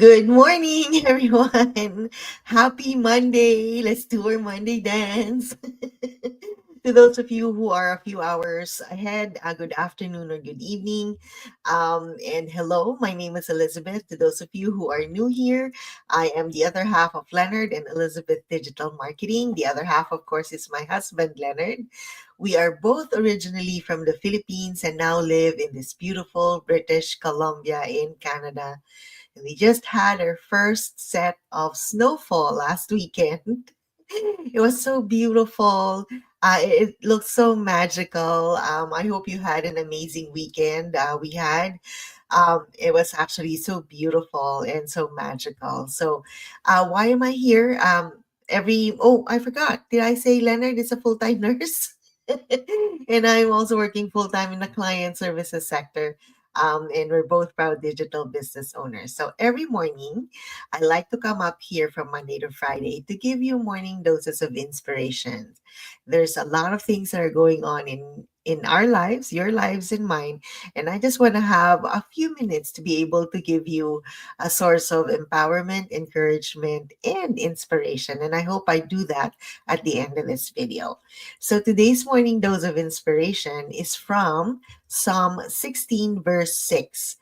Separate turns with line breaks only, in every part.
Good morning, everyone. Happy Monday. Let's do our Monday dance. To those of you who are a few hours ahead, good afternoon or good evening. And hello, my name is Elizabeth. To those of you who are new here, I am the other half of Leonard and Elizabeth Digital Marketing. The other half, of course, is my husband, Leonard. We are both originally from the Philippines and now live in this beautiful British Columbia in Canada. We just had our first set of snowfall last weekend. It was so beautiful. It looked so magical. I hope you had an amazing weekend. We had. It was actually so beautiful and so magical. So, why am I here? I forgot. Did I say Leonard is a full time nurse? And I'm also working full time in the client services sector. And we're both proud digital business owners. So every morning, I like to come up here from Monday to Friday to give you morning doses of inspiration. There's a lot of things that are going on in our lives, your lives and mine, and I just want to have a few minutes to be able to give you a source of empowerment, encouragement, and inspiration. And I hope I do that at the end of this video. So today's morning dose of inspiration is from Psalm 16, verse 6.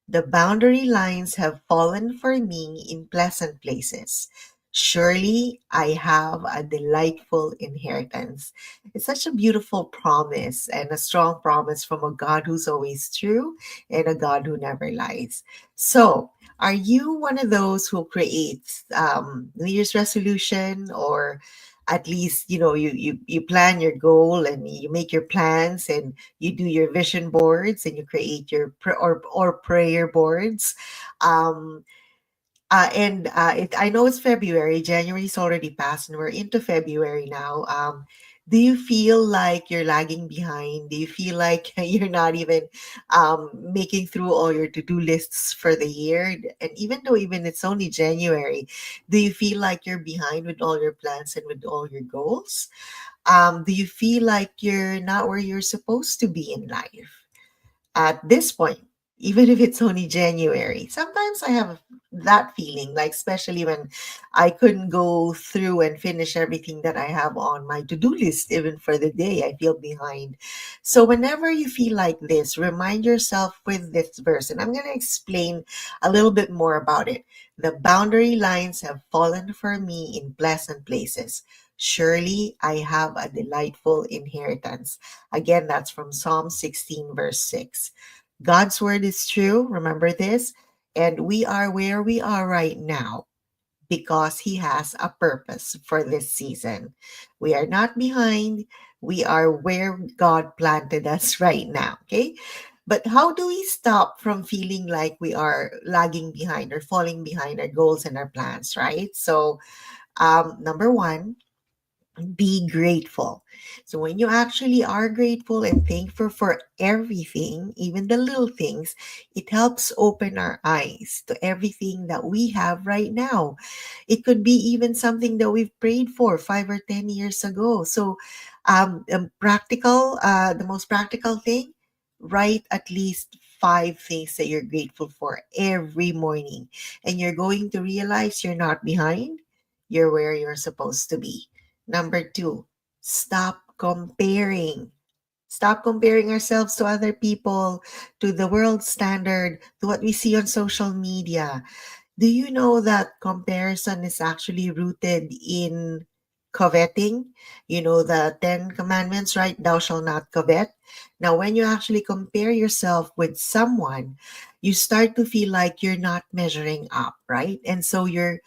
The boundary lines have fallen for me in pleasant places. Surely I have a delightful inheritance. It's such a beautiful promise and a strong promise from a God who's always true and a God who never lies. So, are you one of those who creates New Year's resolution, or at least you plan your goal and you make your plans and you do your vision boards and you create your or prayer boards? um I know it's February. January's already passed, and we're into February now. Do you feel like you're lagging behind? Do you feel like you're not even making through all your to-do lists for the year? And even though even it's only January, do you feel like you're behind with all your plans and with all your goals? Do you feel like you're not where you're supposed to be in life at this point, even if it's only January? Sometimes I have that feeling, like, especially when I couldn't go through and finish everything that I have on my to do list, even for the day, I feel behind. So, whenever you feel like this, remind yourself with this verse, and I'm going to explain a little bit more about it. The boundary lines have fallen for me in pleasant places. Surely I have a delightful inheritance. Again, that's from Psalm 16, verse 6. God's word is true. Remember this. And we are where we are right now because He has a purpose for this season. We are not behind. We are where God planted us right now. Okay. But how do we stop from feeling like we are lagging behind or falling behind our goals and our plans, right? So, number one, be grateful. So when you actually are grateful and thankful for everything, even the little things, it helps open our eyes to everything that we have right now. It could be even something that we've prayed for 5 or 10 years ago. So, the most practical thing, write at least 5 things that you're grateful for every morning, and you're going to realize you're not behind. You're where you're supposed to be. Number two, stop comparing. Stop comparing ourselves to other people, to the world standard, to what we see on social media. Do you know that comparison is actually rooted in coveting? You know the 10 commandments, right? Thou shalt not covet. Now, when you actually compare yourself with someone, you start to feel like you're not measuring up, right? And so you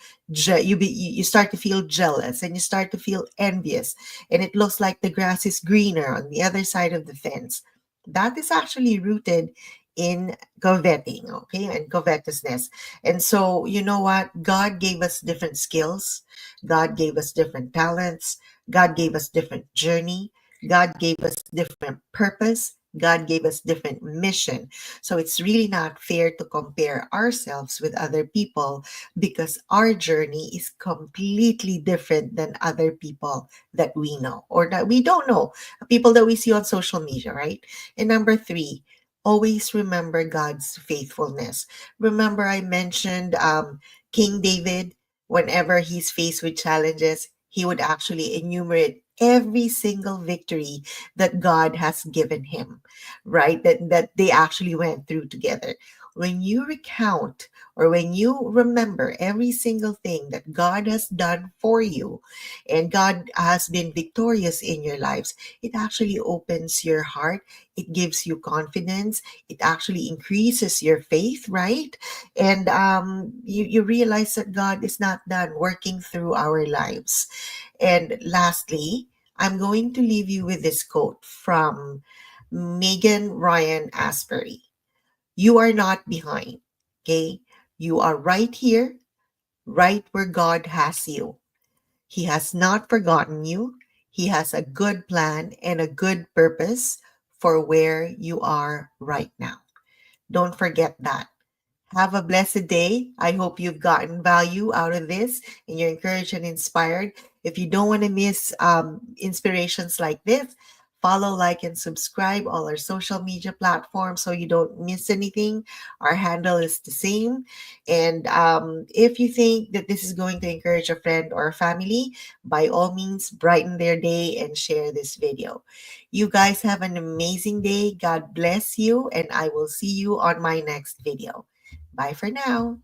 start to feel jealous and you start to feel envious, and it looks like the grass is greener on the other side of the fence. That is actually rooted in coveting, okay, and covetousness. And so, you know what? God gave us different skills. God gave us different talents. God gave us different journey. God gave us different purpose. God gave us different mission. So it's really not fair to compare ourselves with other people because our journey is completely different than other people that we know or that we don't know, people that we see on social media, right? And number three, always remember God's faithfulness. Remember, I mentioned King David, whenever he's faced with challenges, he would actually enumerate every single victory that God has given him, right? That they actually went through together. When you recount or when you remember every single thing that God has done for you and God has been victorious in your lives, it actually opens your heart, it gives you confidence, it actually increases your faith, right? And you realize that God is not done working through our lives. And lastly, I'm going to leave you with this quote from Megan Ryan Asbury. You are not behind, okay? You are right here, right where God has you. He has not forgotten you. He has a good plan and a good purpose for where you are right now. Don't forget that. Have a blessed day. I hope you've gotten value out of this and you're encouraged and inspired. If you don't want to miss inspirations like this, follow, like, and subscribe all our social media platforms so you don't miss anything. Our handle is the same. And if you think that this is going to encourage a friend or a family, by all means, brighten their day and share this video. You guys have an amazing day. God bless you, and I will see you on my next video. Bye for now.